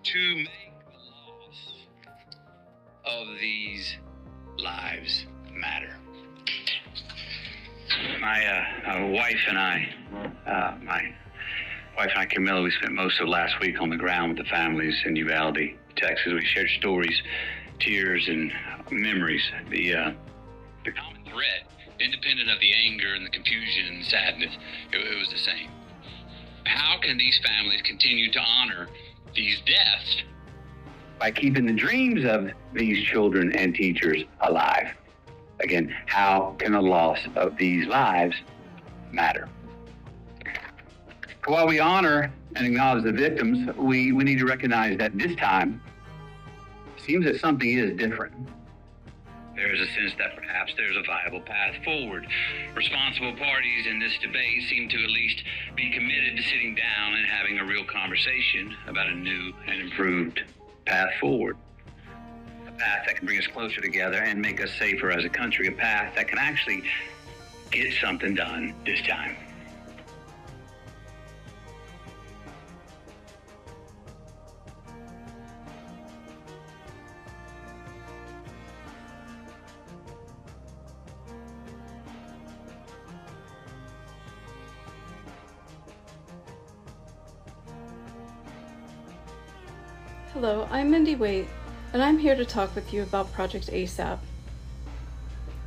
To make the loss of these lives matter. My wife and I, Camilla, we spent most of last week on the ground with the families in Uvalde, Texas. We shared stories, tears, and memories. The common thread, independent of the anger and the confusion and the sadness, it was the same. How can these families continue to honor these deaths? By keeping the dreams of these children and teachers alive. Again, how can the loss of these lives matter? While we honor and acknowledge the victims, we need to recognize that this time, it seems that something is different. There is a sense that perhaps there's a viable path forward. Responsible parties in this debate seem to at least be committed to sitting down and having a real conversation about a new and improved path forward. A path that can bring us closer together and make us safer as a country. A path that can actually get something done this time. Hello, I'm Mindy Waite, and I'm here to talk with you about Project ASAP.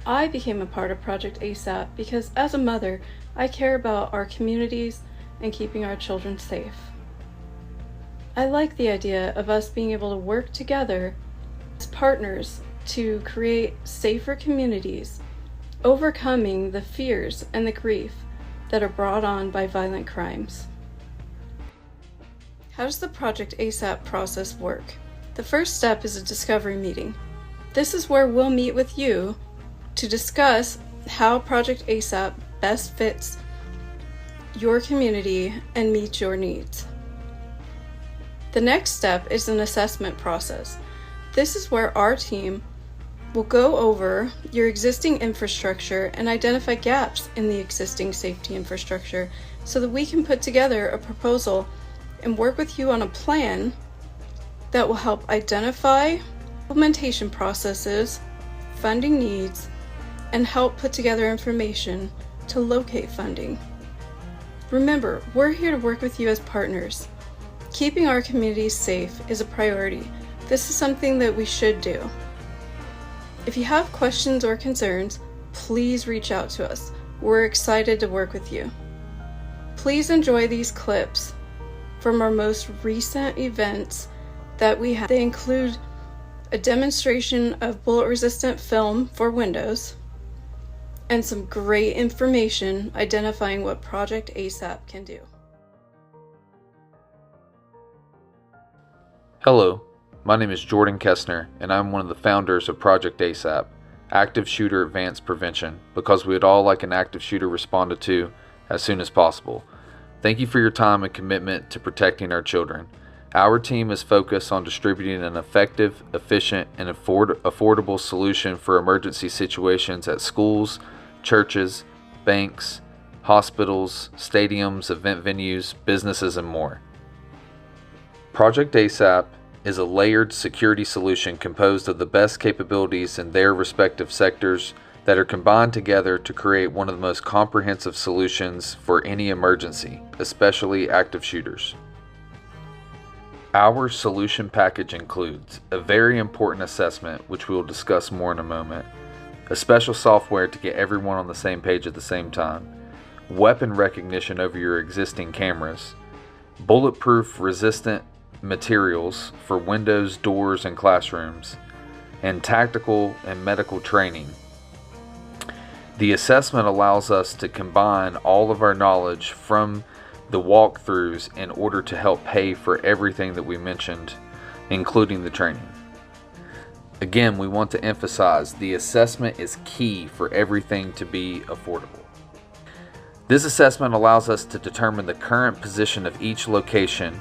I became a part of Project ASAP because as a mother, I care about our communities and keeping our children safe. I like the idea of us being able to work together as partners to create safer communities, overcoming the fears and the grief that are brought on by violent crimes. How does the Project ASAP process work? The first step is a discovery meeting. This is where we'll meet with you to discuss how Project ASAP best fits your community and meets your needs. The next step is an assessment process. This is where our team will go over your existing infrastructure and identify gaps in the existing safety infrastructure so that we can put together a proposal and work with you on a plan that will help identify implementation processes, funding needs, and help put together information to locate funding. Remember, we're here to work with you as partners. Keeping our communities safe is a priority. This is something that we should do. If you have questions or concerns, please reach out to us. We're excited to work with you. Please enjoy these clips from our most recent events that we have. They include a demonstration of bullet-resistant film for windows and some great information identifying what Project ASAP can do. Hello, my name is Jordon Kestner, and I'm one of the founders of Project ASAP, Active Shooter Advanced Prevention, because we would all like an active shooter responded to as soon as possible. Thank you for your time and commitment to protecting our children. Our team is focused on distributing an effective, efficient, and affordable solution for emergency situations at schools, churches, banks, hospitals, stadiums, event venues, businesses, and more. Project ASAP is a layered security solution composed of the best capabilities in their respective sectors that are combined together to create one of the most comprehensive solutions for any emergency, especially active shooters. Our solution package includes a very important assessment, which we will discuss more in a moment, a special software to get everyone on the same page at the same time, weapon recognition over your existing cameras, bulletproof resistant materials for windows, doors, and classrooms, and tactical and medical training. The assessment allows us to combine all of our knowledge from the walkthroughs in order to help pay for everything that we mentioned, including the training. Again, we want to emphasize the assessment is key for everything to be affordable. This assessment allows us to determine the current position of each location,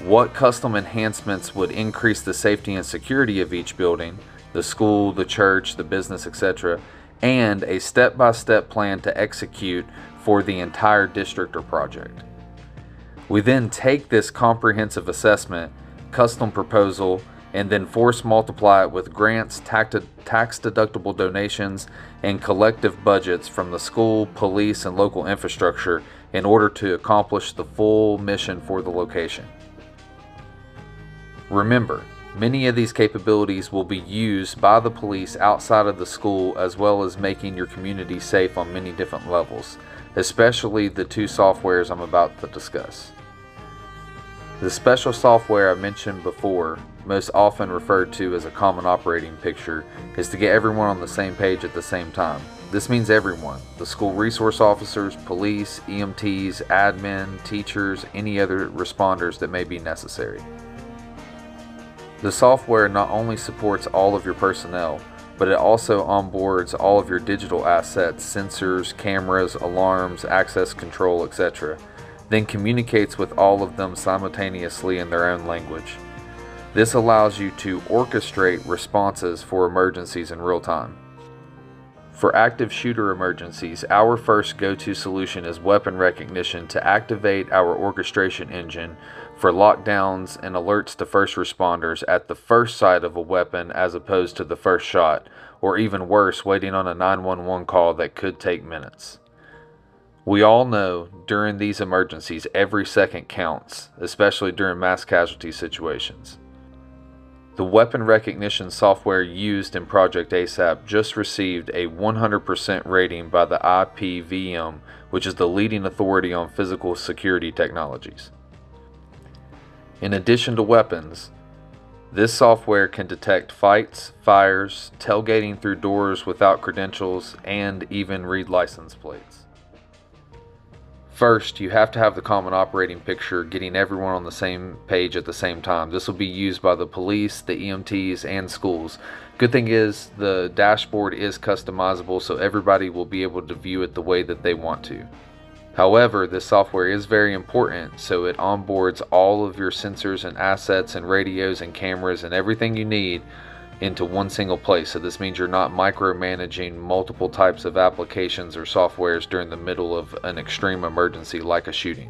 what custom enhancements would increase the safety and security of each building, the school, the church, the business, etc., and a step-by-step plan to execute for the entire district or project. We then take this comprehensive assessment, custom proposal, and then force multiply it with grants, tax-deductible donations, and collective budgets from the school, police, and local infrastructure in order to accomplish the full mission for the location. Remember, many of these capabilities will be used by the police outside of the school, as well as making your community safe on many different levels, especially the two softwares I'm about to discuss. The special software I mentioned before, most often referred to as a common operating picture, is to get everyone on the same page at the same time. This means everyone: the school resource officers, police, EMTs, admin, teachers, any other responders that may be necessary. The software not only supports all of your personnel, but it also onboards all of your digital assets, sensors, cameras, alarms, access control, etc., then communicates with all of them simultaneously in their own language. This allows you to orchestrate responses for emergencies in real time. For active shooter emergencies, our first go-to solution is weapon recognition to activate our orchestration engine for lockdowns and alerts to first responders at the first sight of a weapon as opposed to the first shot, or even worse, waiting on a 911 call that could take minutes. We all know during these emergencies every second counts, especially during mass casualty situations. The weapon recognition software used in Project ASAP just received a 100% rating by the IPVM, which is the leading authority on physical security technologies. In addition to weapons, this software can detect fights, fires, tailgating through doors without credentials, and even read license plates. First, you have to have the common operating picture, getting everyone on the same page at the same time. This will be used by the police, the EMTs, and schools. Good thing is the dashboard is customizable, so everybody will be able to view it the way that they want to. However, this software is very important, so it onboards all of your sensors and assets and radios and cameras and everything you need into one single place. So this means you're not micromanaging multiple types of applications or softwares during the middle of an extreme emergency like a shooting.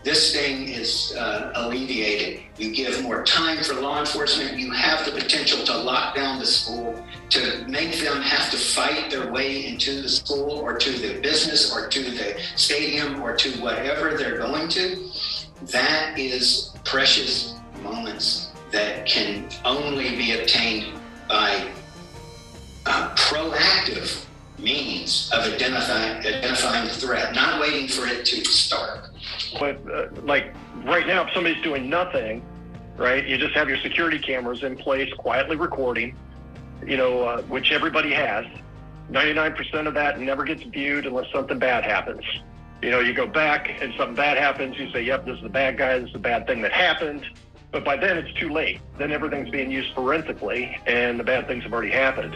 This thing is alleviated. You give more time for law enforcement. You have the potential to lock down the school, to make them have to fight their way into the school or to the business or to the stadium or to whatever they're going to. That is precious moments that can only be obtained by proactive means of identifying the threat, not waiting for it to start. But like right now, if somebody's doing nothing, right, you just have your security cameras in place, quietly recording, which everybody has. 99% of that never gets viewed unless something bad happens. You go back and something bad happens, you say, yep, this is the bad guy, this is the bad thing that happened. But by then it's too late. Then everything's being used forensically and the bad things have already happened.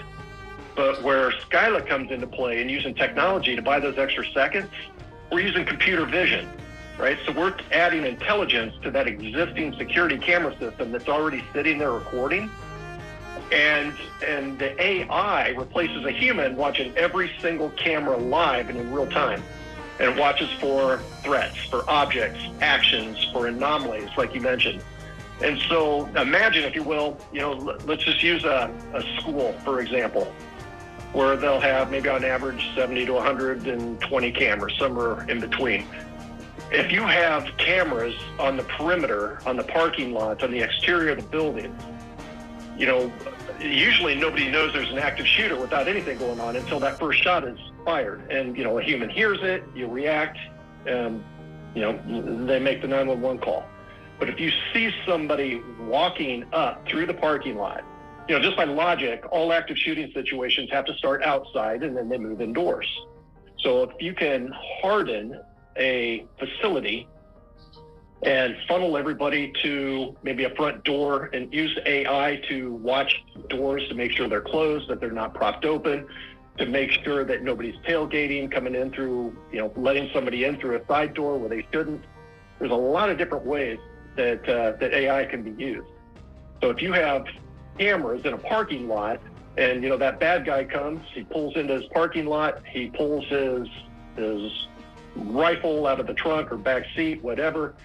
But where Scylla comes into play and using technology to buy those extra seconds, we're using computer vision, right? So we're adding intelligence to that existing security camera system that's already sitting there recording. And the AI replaces a human watching every single camera live and in real time. And it watches for threats, for objects, actions, for anomalies, like you mentioned. And so imagine, if you will, let's just use a school, for example, where they'll have maybe on average 70 to 120 cameras, somewhere in between. If you have cameras on the perimeter, on the parking lot, on the exterior of the building, usually nobody knows there's an active shooter without anything going on until that first shot is fired. And, a human hears it, you react, and, they make the 911 call. But if you see somebody walking up through the parking lot, just by logic, all active shooting situations have to start outside and then they move indoors. So if you can harden a facility and funnel everybody to maybe a front door and use AI to watch doors to make sure they're closed, that they're not propped open, to make sure that nobody's tailgating, coming in through, letting somebody in through a side door where they shouldn't. There's a lot of different ways that AI can be used. So if you have cameras in a parking lot, and that bad guy comes, he pulls into his parking lot, he pulls his rifle out of the trunk or back seat, whatever.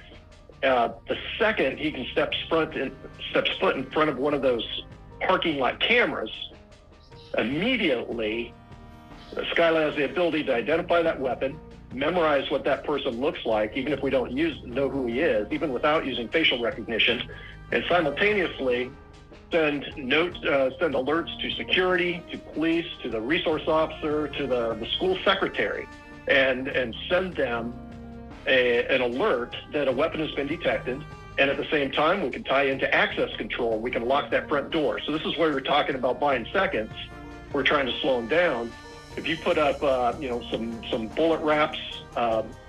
The second he can step foot in front of one of those parking lot cameras, immediately Scylla has the ability to identify that weapon, memorize what that person looks like, even if we don't know who he is, even without using facial recognition, and simultaneously send alerts to security, to police, to the resource officer, to the school secretary, and send them an alert that a weapon has been detected. And at the same time, we can tie into access control. We can lock that front door. So this is where we're talking about buying seconds. We're trying to slow them down. If you put up, some bullet wraps,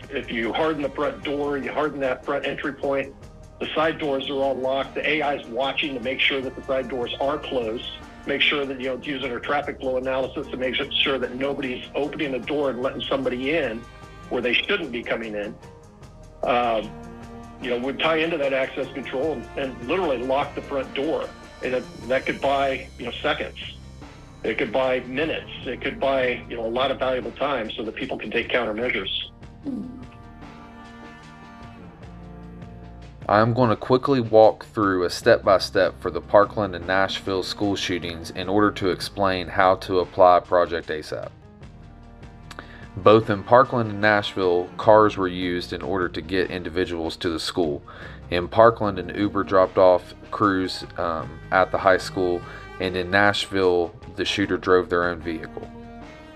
if you harden the front door, you harden that front entry point, the side doors are all locked. The AI is watching to make sure that the side doors are closed. Make sure that, it's using our traffic flow analysis to make sure that nobody's opening the door and letting somebody in where they shouldn't be coming in. Would tie into that access control and literally lock the front door. And that could buy, seconds. It could buy minutes. It could buy, a lot of valuable time so that people can take countermeasures. I'm going to quickly walk through a step-by-step for the Parkland and Nashville school shootings in order to explain how to apply Project ASAP. Both in Parkland and Nashville, cars were used in order to get individuals to the school. In Parkland, an Uber dropped off crews at the high school, and in Nashville, the shooter drove their own vehicle.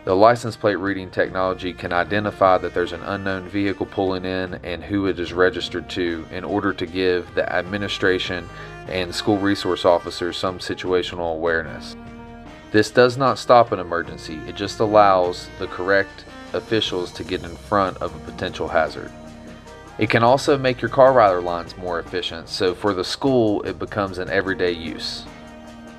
The license plate reading technology can identify that there's an unknown vehicle pulling in and who it is registered to in order to give the administration and school resource officers some situational awareness. This does not stop an emergency, it just allows the correct officials to get in front of a potential hazard. It can also make your car rider lines more efficient, so for the school it becomes an everyday use.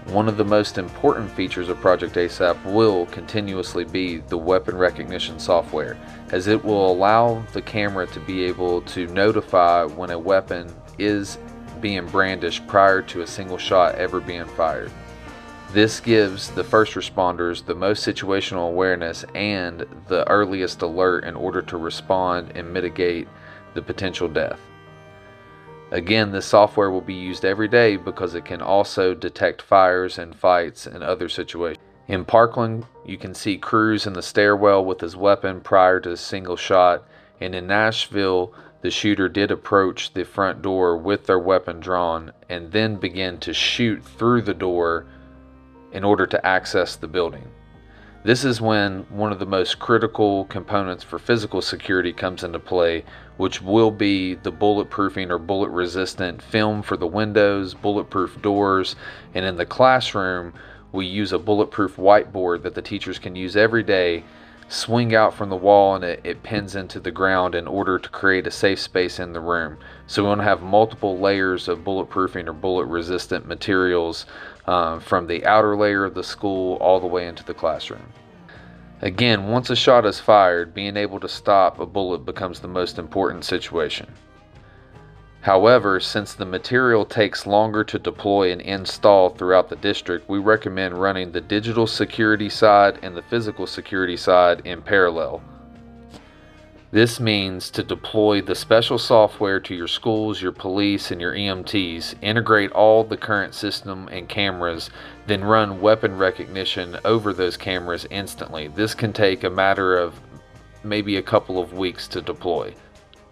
One of the most important features of Project ASAP will continuously be the weapon recognition software, as it will allow the camera to be able to notify when a weapon is being brandished prior to a single shot ever being fired. This gives the first responders the most situational awareness and the earliest alert in order to respond and mitigate the potential death. Again, this software will be used every day because it can also detect fires and fights and other situations. In Parkland, you can see Cruz in the stairwell with his weapon prior to a single shot, and in Nashville, the shooter did approach the front door with their weapon drawn and then begin to shoot through the door in order to access the building. This is when one of the most critical components for physical security comes into play, which will be the bulletproofing or bullet resistant film for the windows, bulletproof doors, and in the classroom we use a bulletproof whiteboard that the teachers can use every day, swing out from the wall, and it pins into the ground in order to create a safe space in the room. So we want to have multiple layers of bulletproofing or bullet resistant materials from the outer layer of the school all the way into the classroom. Again, once a shot is fired, being able to stop a bullet becomes the most important situation. However, since the material takes longer to deploy and install throughout the district, we recommend running the digital security side and the physical security side in parallel. This means to deploy the special software to your schools, your police, and your EMTs, integrate all the current system and cameras, then run weapon recognition over those cameras instantly. This can take a matter of maybe a couple of weeks to deploy.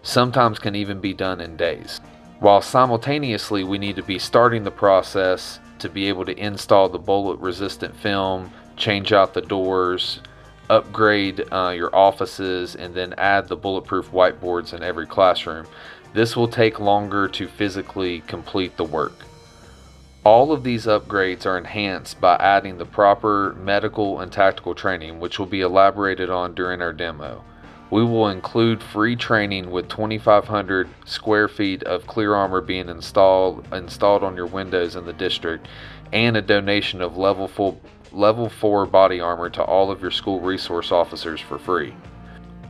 Sometimes can even be done in days. While simultaneously we need to be starting the process to be able to install the bullet resistant film, change out the doors, upgrade your offices, and then add the bulletproof whiteboards in every classroom. This will take longer to physically complete the work. All of these upgrades are enhanced by adding the proper medical and tactical training, which will be elaborated on during our demo. We will include free training with 2,500 square feet of clear armor being installed on your windows in the district, and a donation of level 4 body armor to all of your school resource officers for free.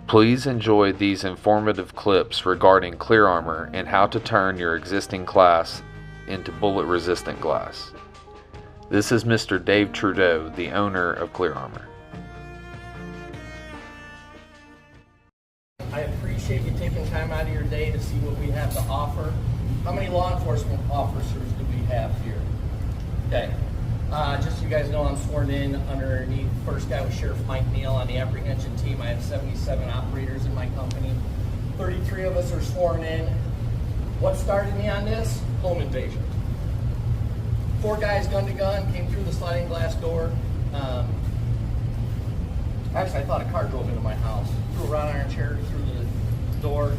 Please enjoy these informative clips regarding clear armor and how to turn your existing class into bullet resistant glass. This is Mr. Dave Trudeau, the owner of Clear Armor. I appreciate you taking time out of your day to see what we have to offer. How many law enforcement officers do we have here? Okay. Just so you guys know, I'm sworn in underneath. First guy was Sheriff Mike Neal on the apprehension team. I have 77 operators in my company. 33 of us are sworn in. What started me on this? Home invasion. 4 guys gun to gun came through the sliding glass door. Actually, I thought a car drove into my house. Threw a wrought iron chair through the door.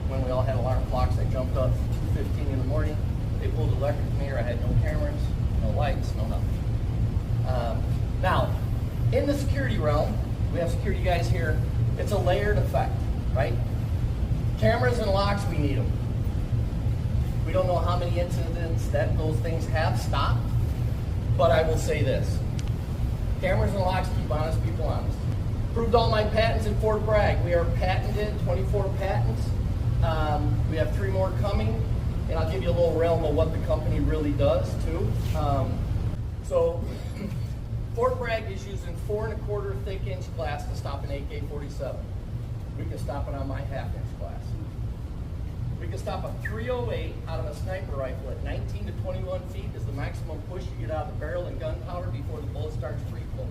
When we all had alarm clocks, I jumped up 2:15 in the morning. They pulled the electric meter. I had no cameras, no lights, no nothing. Now, in the security realm, we have security guys here. It's a layered effect, right? Cameras and locks, we need them. We don't know how many incidents that those things have stopped, but I will say this. Cameras and locks keep honest people honest. Proved all my patents in Fort Bragg. We are patented, 24 patents. We have 3 more coming, and I'll give you a little realm of what the company really does too. So Fort Bragg is using 4 1/4 thick inch glass to stop an AK-47. We can stop it on my 1/2 inch glass. We can stop a .308 out of a sniper rifle at 19 to 21 feet is the maximum push you get out of the barrel and gunpowder before the bullet starts free flow.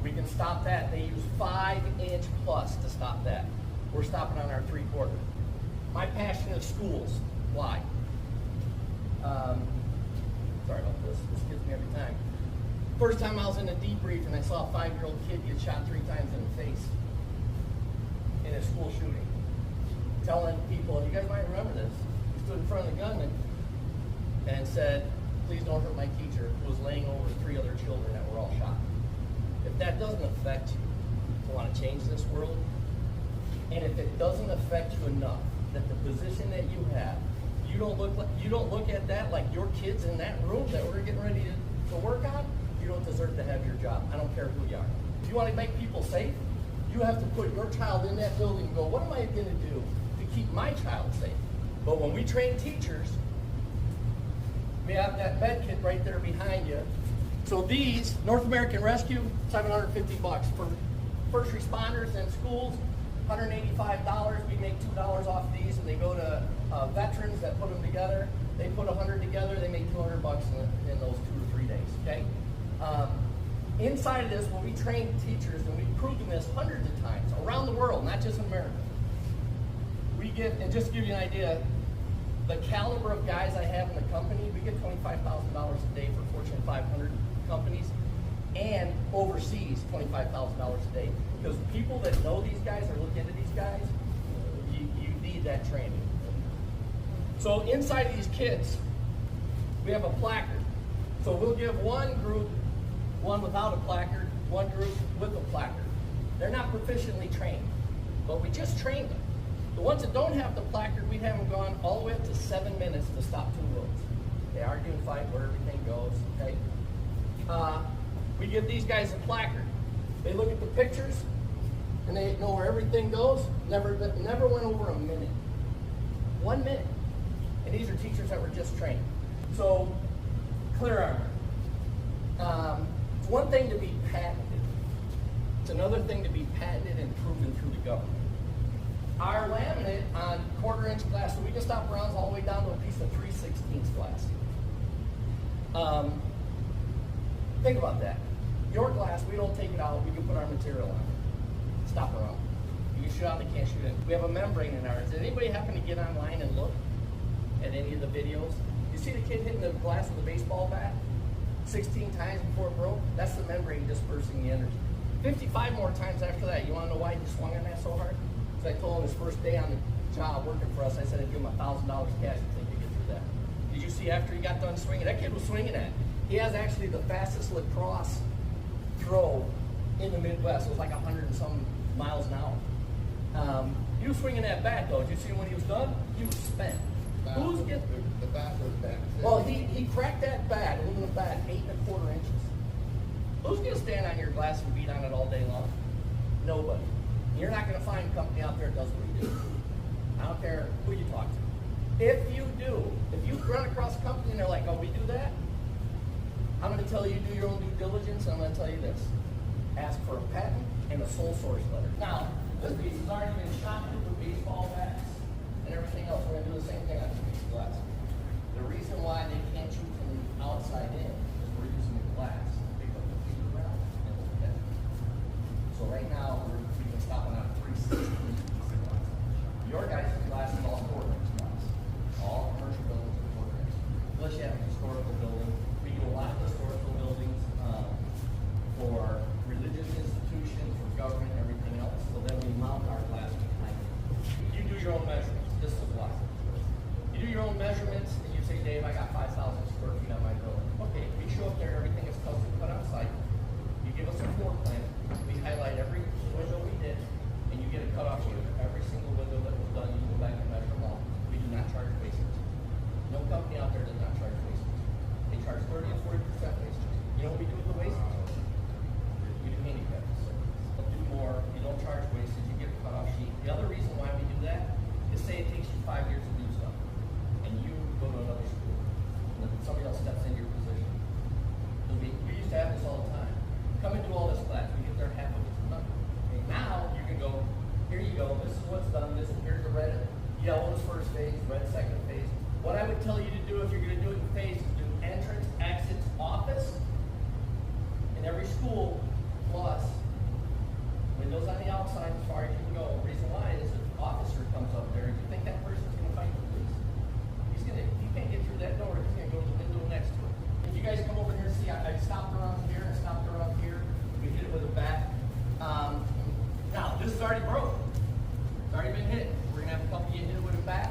We can stop that. They use 5 inch plus to stop that. We're stopping on our 3/4. My passion is schools. Why? Sorry about this. This gets me every time. First time I was in a debrief and I saw a 5-year-old kid get shot 3 times in the face in a school shooting. Telling people, you guys might remember this, he stood in front of the gunman and said, please don't hurt my teacher, who was laying over 3 other children that were all shot. If that doesn't affect you to want to change this world, and if it doesn't affect you enough that the position that you have, you don't look at that like your kids in that room that we're getting ready to work on, you don't deserve to have your job. I don't care who you are. If you want to make people safe, you have to put your child in that building and go, what am I going to do to keep my child safe? But when we train teachers, we have that med kit right there behind you. So these, North American Rescue, $750 for first responders and schools, $185. We make $2 off these, and they go to veterans that put them together. They put 100 together, they make $200 in those 2 to 3 days, okay? Inside of this, when we train teachers, and we've proven this hundreds of times around the world, not just in America, we get, and just to give you an idea, the caliber of guys I have in the company, we get $25,000 a day for Fortune 500 companies, and overseas $25,000 a day. Because people that know these guys or look into these guys, you need that training. So inside of these kits, we have a placard. So we'll give one group one without a placard, one group with a placard. They're not proficiently trained, but we just trained them. The ones that don't have the placard, we have them gone all the way up to 7 minutes to stop 2 roads. They argue and fight where everything goes, okay? We give these guys a placard. They look at the pictures, and they know where everything goes. Never went over a minute. 1 minute. And these are teachers that were just trained. So, Clear Armor. It's one thing to be patented. It's another thing to be patented and proven through the government. Our laminate on 1/4 inch glass, so we can stop rounds all the way down to a piece of 3/16 glass. Think about that. Your glass, we don't take it out, we can put our material on it. Stop a round. You can shoot out, they can't shoot it. We have a membrane in ours. Did anybody happen to get online and look at any of the videos? You see the kid hitting the glass with a baseball bat 16 times before it broke? That's the membrane dispersing the energy. 55 more times after that. You want to know why he swung on that so hard? Because I told him his first day on the job working for us, I said I'd give him $1,000 cash if they could get through that. Did you see after he got done swinging? That kid was swinging at it. He has actually the fastest lacrosse throw in the Midwest. It was like 100 and some miles an hour. He was swinging that bat though. Did you see him when he was done? He was spent. Who's getting the bat was back? Well, he cracked that bat, aluminum bat, 8 1/4 inches. Who's gonna stand on your glass and beat on it all day long? Nobody. You're not gonna find a company out there that does what we do. I don't care who you talk to. If you do, if you run across a company and they're like, oh, we do that, I'm going to tell you do your own due diligence, and I'm going to tell you this. Ask for a patent and a sole source letter. Now, this piece has already been shot through with baseball bats and everything else. We're going to do the same thing on this piece of glass. The reason why they can't shoot from the outside in is we're using the glass to pick up the feet around and look at it. So right now, we've been stopping on 360 pieces of glass. Your guys' glass is all 4-inch glass. All commercial buildings are 4-inch. Unless you have a historical building. We do a lot of historical buildings for religious institutions, for government, and everything else. So then we mount our glass behind it. You do your own measurements. This is glass. You do your own measurements, and you say, Dave, I got 5,000 square feet on my building. Okay, we show up there, everything is custom cut on site. You give us a floor plan. We highlight every window we did, and you get a cutoff sheet of every single window that was done. You go back and measure them all. We do not charge wastage. No company out there does not charge wastage. They charge 30 and 40% wastage. You know what we do with the wastage? We do handicap facilities. We'll do more. You don't charge wastage. You get a cutoff sheet. The other reason why we do that is say it takes you 5 years to do stuff, and you go to another school, and then somebody else steps into your position. We used to have this all the time. Come and do all this class. We get there half of it's done. Okay, now you can go, here you go, this is what's done, here's the red, yellow is first phase, red second phase. What I would tell you to do if you're going to do it in phase is do entrance, exits, office, in every school, plus windows on the outside as far as you can go. The reason why is if an officer comes up there, you think that person's going to fight the police. If he can't get through that door, he's going to go to the window next to it. If you guys come over here and see, I stopped around here and stopped around here. We hit it with a bat. Now, this is already broke. It's already been hit. We're going to have a couple get hit with a bat.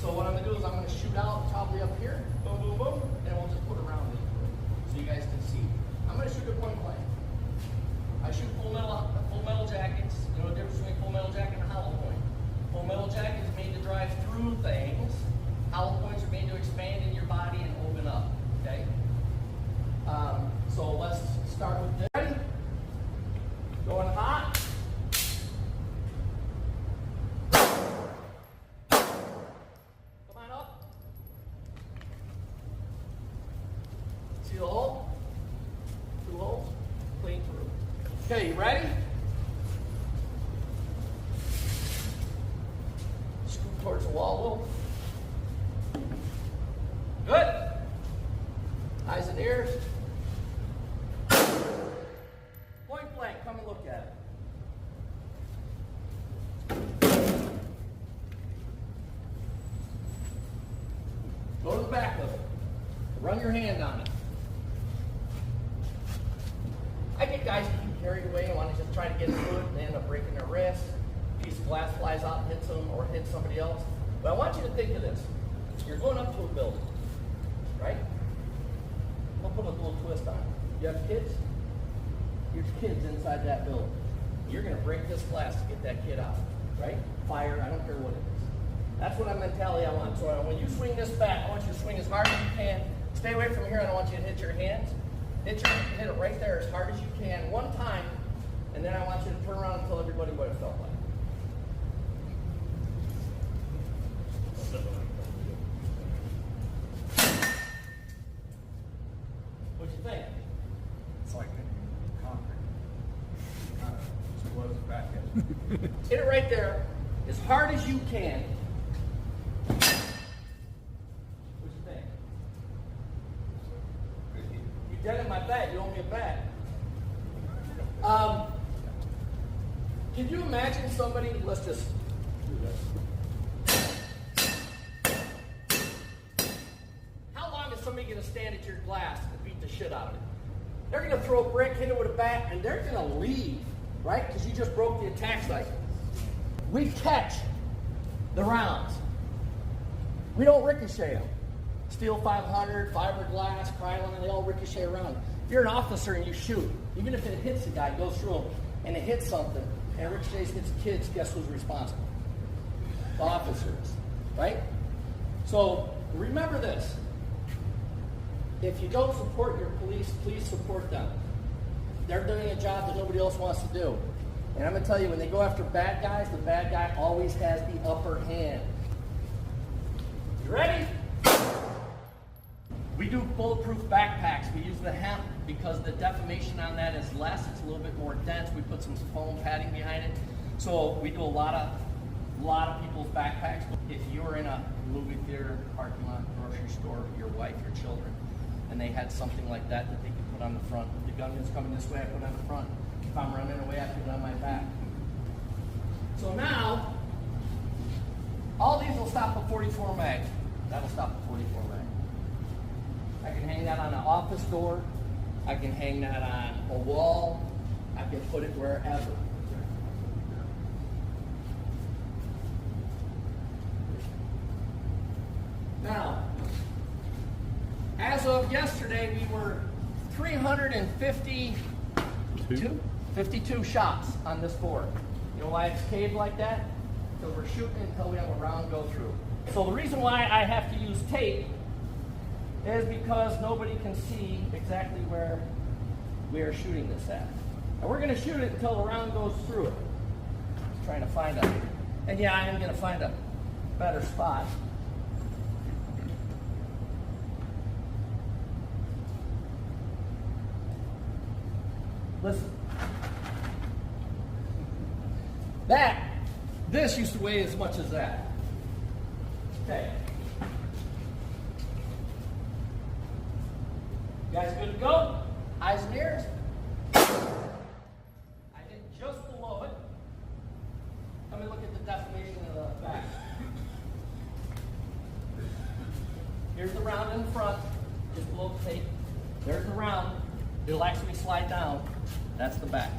So what I'm going to do is I'm going to shoot out probably up here, boom, boom, boom, and we'll just put a round into it so you guys can see. I'm going to shoot at point blank. I shoot full metal jackets. You know the difference between full metal jacket and a hollow point. Full metal jacket is made to drive through things. Hollow points are made to expand in your body and open up. Okay? So let's start with this. Ready? Going hot. Come on up. See the hole? 2 holes. Clean through. Okay, you ready? Scoot towards the wall a little. Good. Eyes and ears. Point blank, come and look at it. Go to the back of it. Run your hand on it. I get guys who get carried away and want to just try to get through it and they end up breaking their wrist. A piece of glass flies out and hits them or hits somebody else. But I want you to think of this. You're going up to a building, right? I'll put a little twist on it. You have kids? There's kids inside that building. You're going to break this glass to get that kid out, right? Fire, I don't care what it is. That's what mentality I want. So when you swing this back, I want you to swing as hard as you can. Stay away from here. I don't want you to hit your hands. Hit it right there as hard as you can one time, and then I want you to turn around and tell everybody what it felt like. What'd you think? It's like concrete. Just blows it back in. Hit it right there as hard as you can. What'd you think? You dented my bat. You owe me a bat. Can you imagine somebody, let's just do this. How long is somebody going to stand at your glass and beat the shit out of it? They're going to throw a brick, hit it with a bat, and they're going to leave, right? Because you just broke the attack cycle. We catch the rounds. We don't ricochet them. Steel 500, fiberglass, Krylon, they all ricochet around. If you're an officer and you shoot, even if it hits a guy, goes through him, and it hits something, and it ricochets, hits kids, guess who's responsible? The officers, right? So remember this. If you don't support your police, please support them. They're doing a job that nobody else wants to do. And I'm going to tell you, when they go after bad guys, the bad guy always has the upper hand. You ready? We do bulletproof backpacks. We use the hemp because the deformation on that is less. It's a little bit more dense. We put some foam padding behind it. So we do a lot of people's backpacks. If you're in a movie theater, parking lot, grocery store, your wife, your children, and they had something like that that they could put on the front. If the gunman's coming this way, I put it on the front. If I'm running away, I put it on my back. So now, all these will stop a 44 mag. That'll stop a 44 mag. I can hang that on an office door. I can hang that on a wall. I can put it wherever. Now, as of yesterday, we were 52 shots on this board. You know why it's caved like that? Because we're shooting until we have a round go through. So the reason why I have to use tape is because nobody can see exactly where we are shooting this at. And we're going to shoot it until the round goes through it. Just trying to find a, and yeah, I am going to find a better spot. Listen. This used to weigh as much as that. Okay. You guys good to go? Eyes and ears. I hit just below it. Let me look at the deformation of the back. Here's the round in the front, just below the tape. There's the round. It'll actually slide down. That's the back.